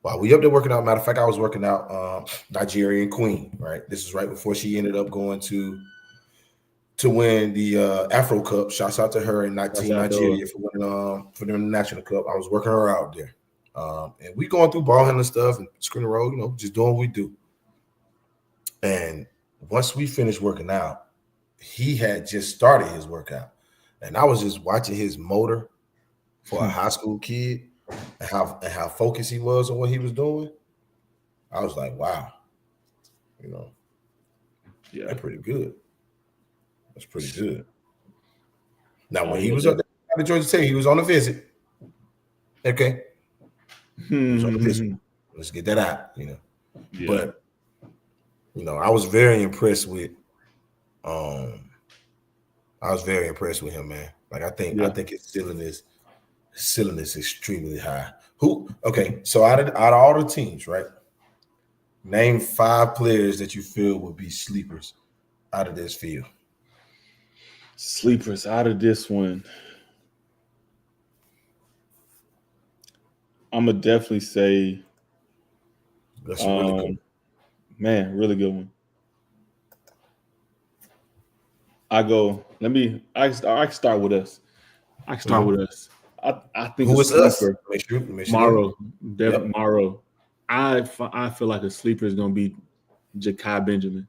while we up there working out, matter of fact, I was working out Nigerian Queen, right? This is right before she ended up going to win the Afro Cup. Shouts out to her in Nigeria for winning for the National Cup. I was working her out there. And we going through ball handling stuff and screen and roll, just doing what we do. And once we finished working out, he had just started his workout. And I was just watching his motor for a high school kid and how focused he was on what he was doing. I was like, wow, yeah, that's pretty good. That's pretty good. Now, when he was up there at Georgia Tech, he was on a visit. Okay. He was on a visit. Let's get that out, Yeah. But, I was very impressed with him, man. Like I think his ceiling is extremely high. So out of all the teams, right? Name 5 players that you feel would be sleepers out of this field. Sleepers out of this one. I'm gonna definitely say that's a really good one. Man, really good one. I can start with us. I can start with us. I think who is us? Morrow. Morrow. I feel like a sleeper is gonna be Ja'Kai Benjamin.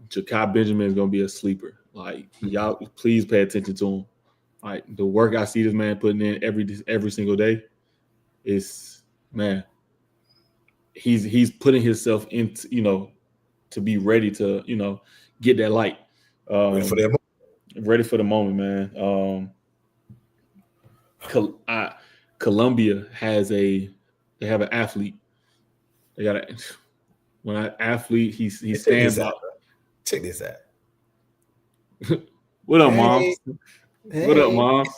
Ja'Kai Benjamin is gonna be a sleeper. Like y'all, please pay attention to him. Like the work I see this man putting in every single day is, man. He's putting himself into to be ready to get that light. Ready for the moment, man. Columbia has they have an athlete. They got an athlete. He stands out. Check this out. What up, Moms? Hey. What up, Moms?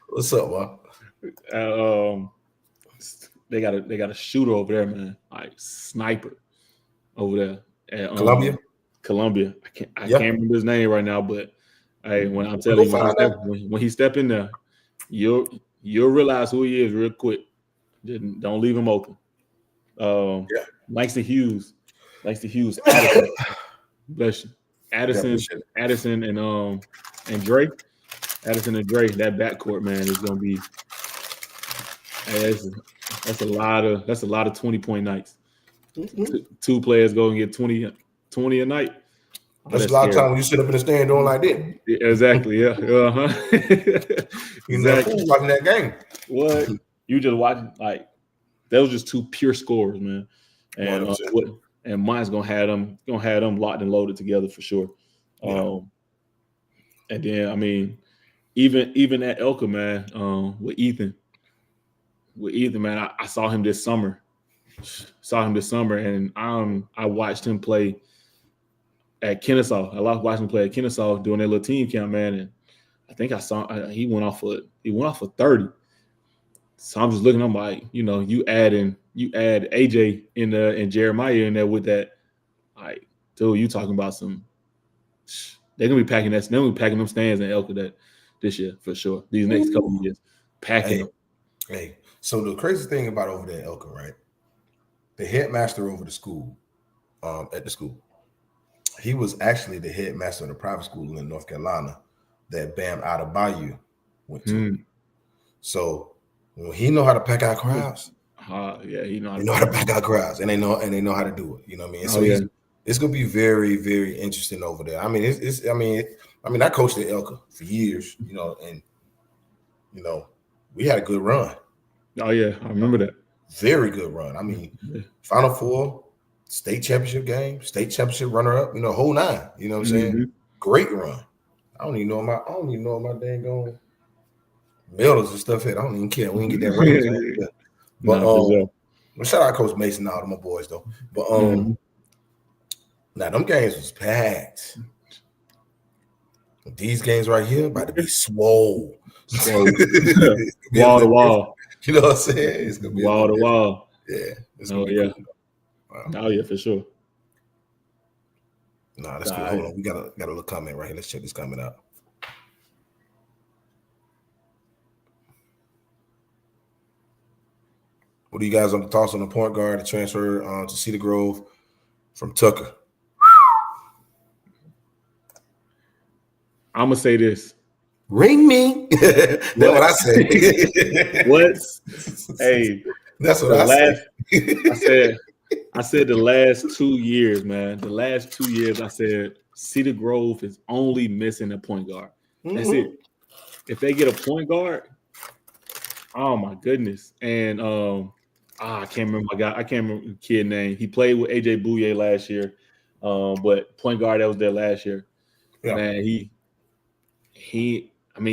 What's up, Mom? They got a shooter over there, man. Like sniper over there at Columbia. I can't remember his name right now, but Hey, when I'm We'll telling you, find out. when he step in there, you'll realize who he is real quick. Don't leave him open. Yeah. Langston Hughes, Addison, bless you, Yeah, appreciate it. Addison, and Dre, Addison and Dre. That backcourt, man, is gonna be. Hey, that's a lot of 20-point nights. Two players go and get 20 a night. Oh, That's a that's lot of scary. time when you sit up in the stand doing like this. Yeah, exactly. Yeah. You know, Exactly. fool watching that game. What you just watching, like, that was just two pure scores, man. And 100%. and mine's gonna have them locked and loaded together for sure. Yeah. And then I mean, even at Elka, man, with Ethan, man, I saw him this summer. And I watched him play at Kennesaw. I loved watching him play at Kennesaw doing their little team camp, man. And I think I saw he went off for 30. So I'm just looking. I'm like, you add AJ in there and Jeremiah in there with that. Like, dude, you talking about some? They're gonna be packing that. They're gonna be packing them stands in Elka this year for sure. These next couple of years, packing them. Hey, so the crazy thing about over there at Elka, right? The headmaster over the school, at the school, he was actually the headmaster of the private school in North Carolina that Bam out of Bayou went to. So he know how to pack out crowds. Yeah, he know how to pack out crowds, and they know how to do it. You know what I mean? And so it's gonna be very, very interesting over there. I mean, I coached at Elka for years, and we had a good run. Oh yeah, I remember that. Very good run. I mean, Final Four, state championship game, state championship runner-up, whole nine. You know what I'm saying? Great run. I don't even know my dang going medals and stuff. I don't even care. We didn't get that ring. But shout out Coach Mason and all of my boys though. But now them games was packed. These games right here about to be swole. Wall to wall. You know what I'm saying? It's gonna be wall to wall. Yeah. Cool. Wow. Oh yeah, for sure. Nah, that's cool. Hold on. We got a little comment right here. Let's check this comment out. What do you guys on the toss on the point guard to transfer to Cedar Grove from Tucker? I'm gonna say this. Ring me. That's what I say. What? Hey, that's what I say. I said the last 2 years, man. The last 2 years, I said Cedar Grove is only missing a point guard. That's it. If they get a point guard, oh my goodness. And I can't remember the kid name. He played with AJ Bouye last year. But point guard that was there last year. Yeah. Man,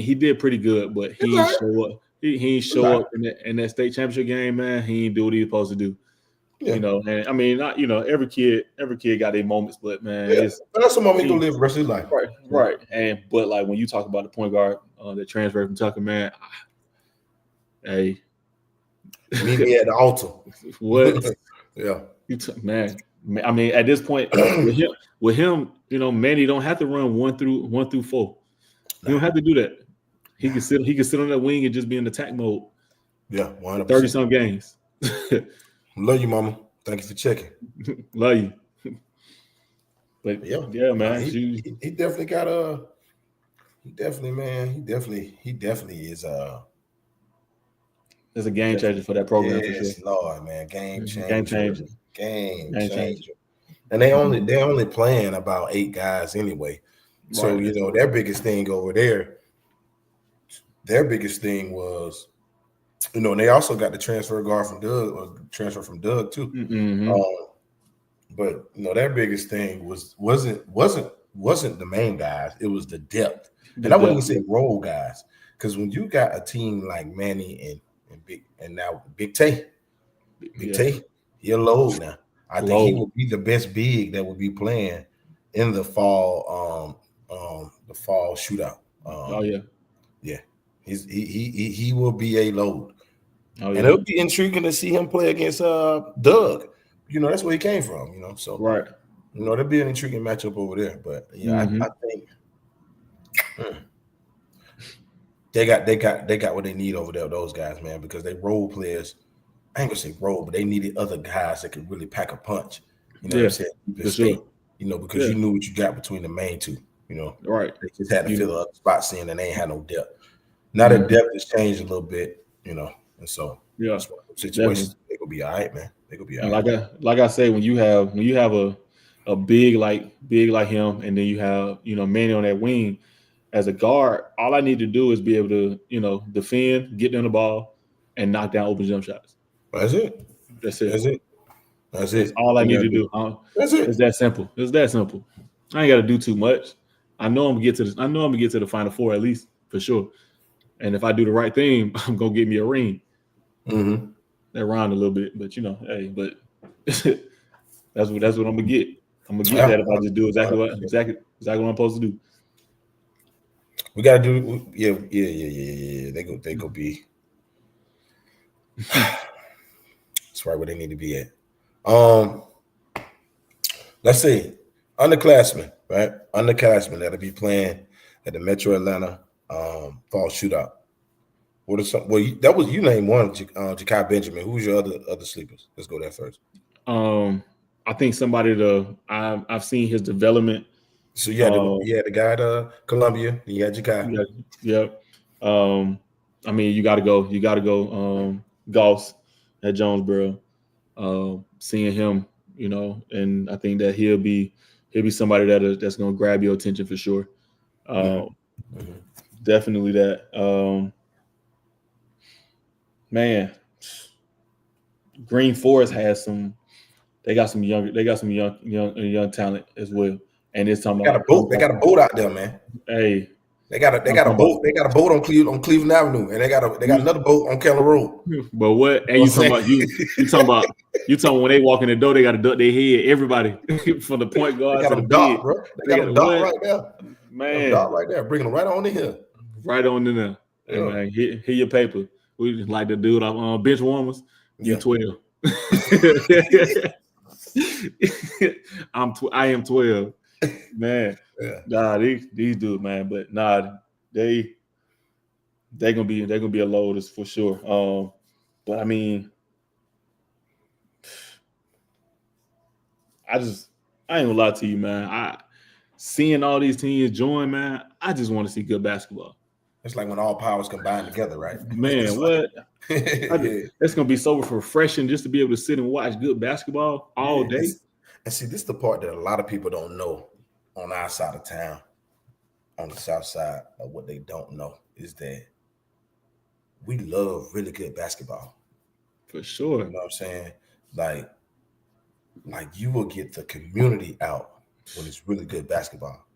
he did pretty good, but he didn't show up. He didn't show up in that state championship game, man. He didn't do what he was supposed to do. Yeah. And I mean, not every kid got their moments, but man, that's a moment to live the rest of his life. Right. But like when you talk about the point guard that transferred from Tucker, man, hey, meet me at the altar. What? Yeah, man. I mean, at this point, with him, Manny don't have to run 1 through 4. He don't have to do that. He can sit on that wing and just be in attack mode. Yeah, 100%. 30-some games. Love you, mama. Thank you for checking. Love you. But yeah, man. He definitely got he definitely is It's a game changer for that program. Yes, for sure. Lord, man, game changer. Game changer. And they're only playing about 8 guys anyway. So their biggest thing over there. Their biggest thing was, and they also got the transfer guard from Doug, or transfer from Doug too. Mm-hmm. But their biggest thing wasn't the main guys. It was the depth, and I wouldn't even say role guys, because when you got a team like Manny and now Big Tay, he a load now. I think he will be the best big that will be playing in the fall shootout. Yeah. He will be a load. And it'll be intriguing to see him play against Doug. That's where he came from, so right. there'll be an intriguing matchup over there. But I think They got what they need over there, those guys, man, because they role players. I ain't gonna say role, but they needed other guys that could really pack a punch. You know what I'm saying? For sure. Because you knew what you got between the main two. Right. They just had to fill the other spots in, and they ain't had no depth. Now that depth has changed a little bit, and so that's one of those situations. They gonna be all right, man. They gonna be all right. Like I say, when you have a big like him, and then you have Manny on that wing as a guard, all I need to do is be able to defend, get them the ball, and knock down open jump shots. That's it. That's all I need to do. That's it. It's that simple. It's that simple. I ain't got to do too much. I know I'm gonna get to the Final Four at least for sure. And if I do the right thing, I'm gonna get me a ring. Mm-hmm. That rhymed a little bit, but hey, but that's what I'm gonna get. I'm gonna get that if I just do exactly what I'm supposed to do. We gotta do, yeah. They go be. That's right where they need to be at. Let's see, underclassmen, right? Underclassmen that'll be playing at the Metro Atlanta fall shootout. What are some? Well, that was you named one, Ja'Kai Benjamin. Who's your other sleepers? Let's go there first. I think somebody I've seen his development. So you had the guy to Columbia. You had Ja'Kai. Yep. I mean, you got to go. Goss at Jonesboro. Seeing him, and I think that he'll be somebody that's going to grab your attention for sure. Definitely that. Man, Green Forest has they got some young talent as well. And it's talking about they got a boat out there, man. Hey, they got a boat. They got a boat on Cleveland Avenue, and they got another boat on Keller Road. But what? And you talking about you talking when they walk in the door, they got to duck their head. Everybody from the point guard to the bed. Bro. They got a dock right there, man. Dock right there, bringing them right on in here. Right on in there. Yeah. Hey, man, here your paper. We just like the dude on bench warmers. You 12. I am 12. Man, nah, these dudes, man, but nah, they're gonna be a load for sure. But I mean, I ain't gonna lie to you, man. Seeing all these teams join, man, I just want to see good basketball. It's like when all powers combine together, right? Man, what? It's gonna be so refreshing just to be able to sit and watch good basketball all day. And see, this is the part that a lot of people don't know on our side of town, on the south side. Of what they don't know is that we love really good basketball. For sure. You know what I'm saying? Like you will get the community out when it's really good basketball.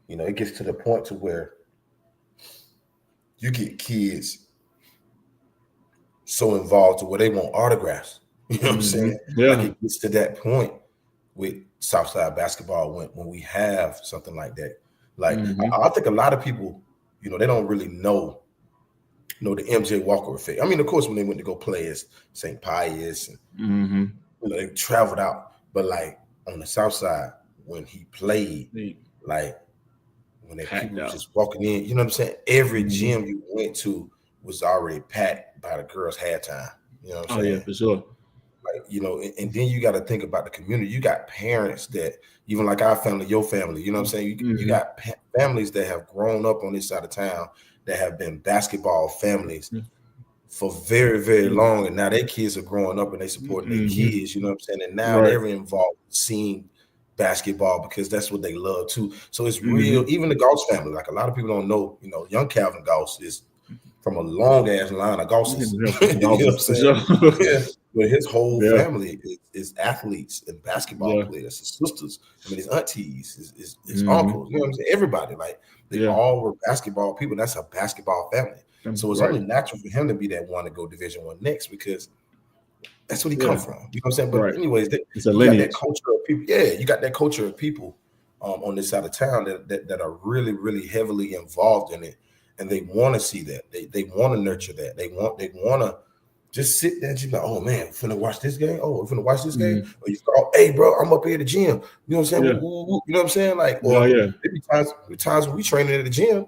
It gets to the point to where you get kids so involved to where they want autographs. You know what I'm saying? Yeah. Like it gets to that point with Southside basketball when we have something like that. Like I think a lot of people, they don't really know the MJ Walker effect. I mean, of course, when they went to go play as St. Pius and they traveled out, but like on the South Side when he played, like when people were just walking in, you know what I'm saying? Every gym you went to was already packed by the girls' halftime. You know what I'm saying? Oh yeah, for sure. Like, and then you got to think about the community. You got parents that, even like our family, your family, you know what I'm saying? You got families that have grown up on this side of town that have been basketball families for very, very long. And now their kids are growing up and they supporting their kids, you know what I'm saying? And now they're involved in seeing basketball because that's what they love too. So it's real. Even the Gauss family, like a lot of people don't know, young Calvin Gauss is from a long ass line of Gausses. You know what I'm saying? But his whole family is athletes and basketball players, his sisters, his aunties, his uncles, you know what I'm saying? Everybody, like they all were basketball people. That's a basketball family. So it's only natural for him to be that one to go Division I next because that's what he come from. You know what I'm saying? But anyways, you got that culture of people. Yeah, you got that culture of people on this side of town that are really, really heavily involved in it. And they want to see that. They want to nurture that. They want to just sit there and you go, oh man, finna watch this game. Oh, finna watch this game. Or you go, hey bro, I'm up here at the gym. You know what I'm saying? You know what I'm saying? Like, or there be times when we training at the gym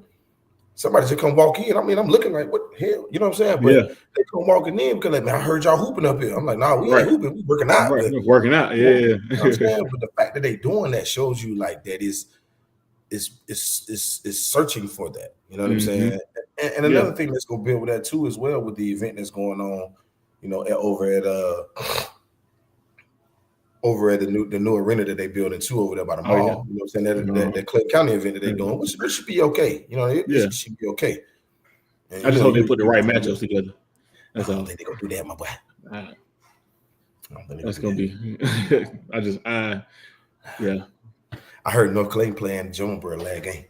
somebody just come walk in. I mean, I'm looking like, what the hell? You know what I'm saying? But they come walking in because like, man, I heard y'all hooping up here. I'm like, nah, we ain't hooping, we working out. Right. But, Working out, you know what I'm saying? But the fact that they doing that shows you like that is searching for that. You know what I'm saying? And another thing that's gonna build with that too as well with the event that's going on, you know, over at the new arena that they building too over there by the mall. You know what I'm saying? That Clayton County event that they're doing, which should be okay. You know, it should be okay. And, I just hope they put the right matchups together. I don't think they're gonna do that, my boy. That's gonna be. Yeah. I heard North Clayton playing Jonesboro last game.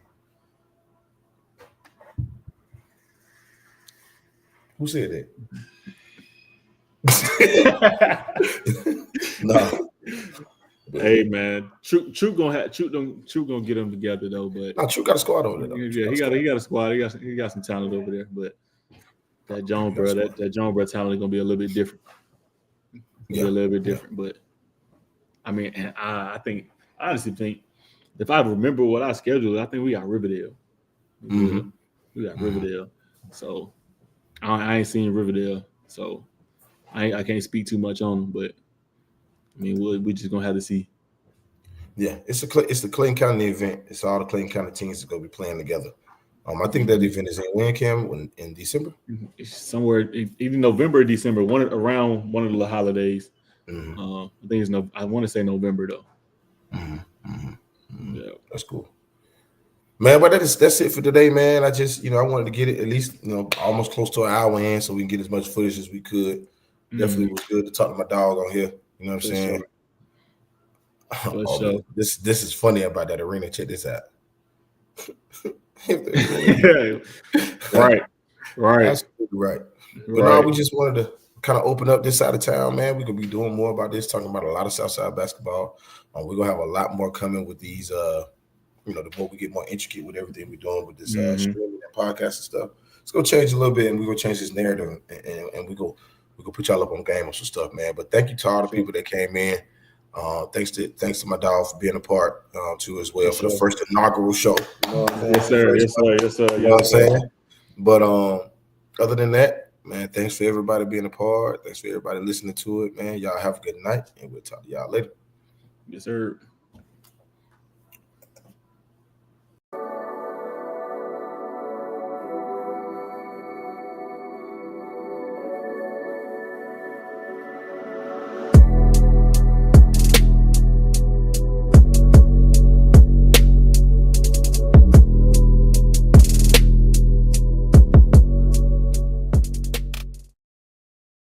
Who said that? No. Hey man, True gonna get them together though. But True got a squad over there. Yeah, he got a squad. He got some talent over there. But that Jonesboro talent is gonna be a little bit different. Be a little bit different. But I mean, and I honestly think if I remember what I scheduled, I think we got Riverdale. We got Riverdale. So I ain't seen Riverdale, so I can't speak too much on them. But I mean, we just gonna have to see. Yeah, it's the Clayton County event. It's all the Clayton County teams that gonna be playing together. I think that event is in when, Cam? In December? It's somewhere either November or December, around one of the holidays. I think it's I want to say November though. Yeah, that's cool, man. But that's it for today, man. I just I wanted to get it at least almost close to an hour in, so we can get as much footage as we could. Definitely was good to talk to my dog on here. You know what I'm saying? Sure. This is funny about that arena. Check this out. Right. Absolutely right. But no, we just wanted to kind of open up this side of town, man. We're gonna be doing more about this, talking about a lot of Southside basketball. We're gonna have a lot more coming with these. The more we get more intricate with everything we're doing with this streaming and podcast and stuff, it's gonna change a little bit, and we're gonna change this narrative, and we go put y'all up on game on some stuff, man. But thank you to all the people that came in. Thanks to my dog for being a part too as well for the first inaugural show. You know what I'm saying? Yes, sir. You know what I'm saying? But other than that, man, thanks for everybody being a part. Thanks for everybody listening to it, man. Y'all have a good night, and we'll talk to y'all later. Yes, sir.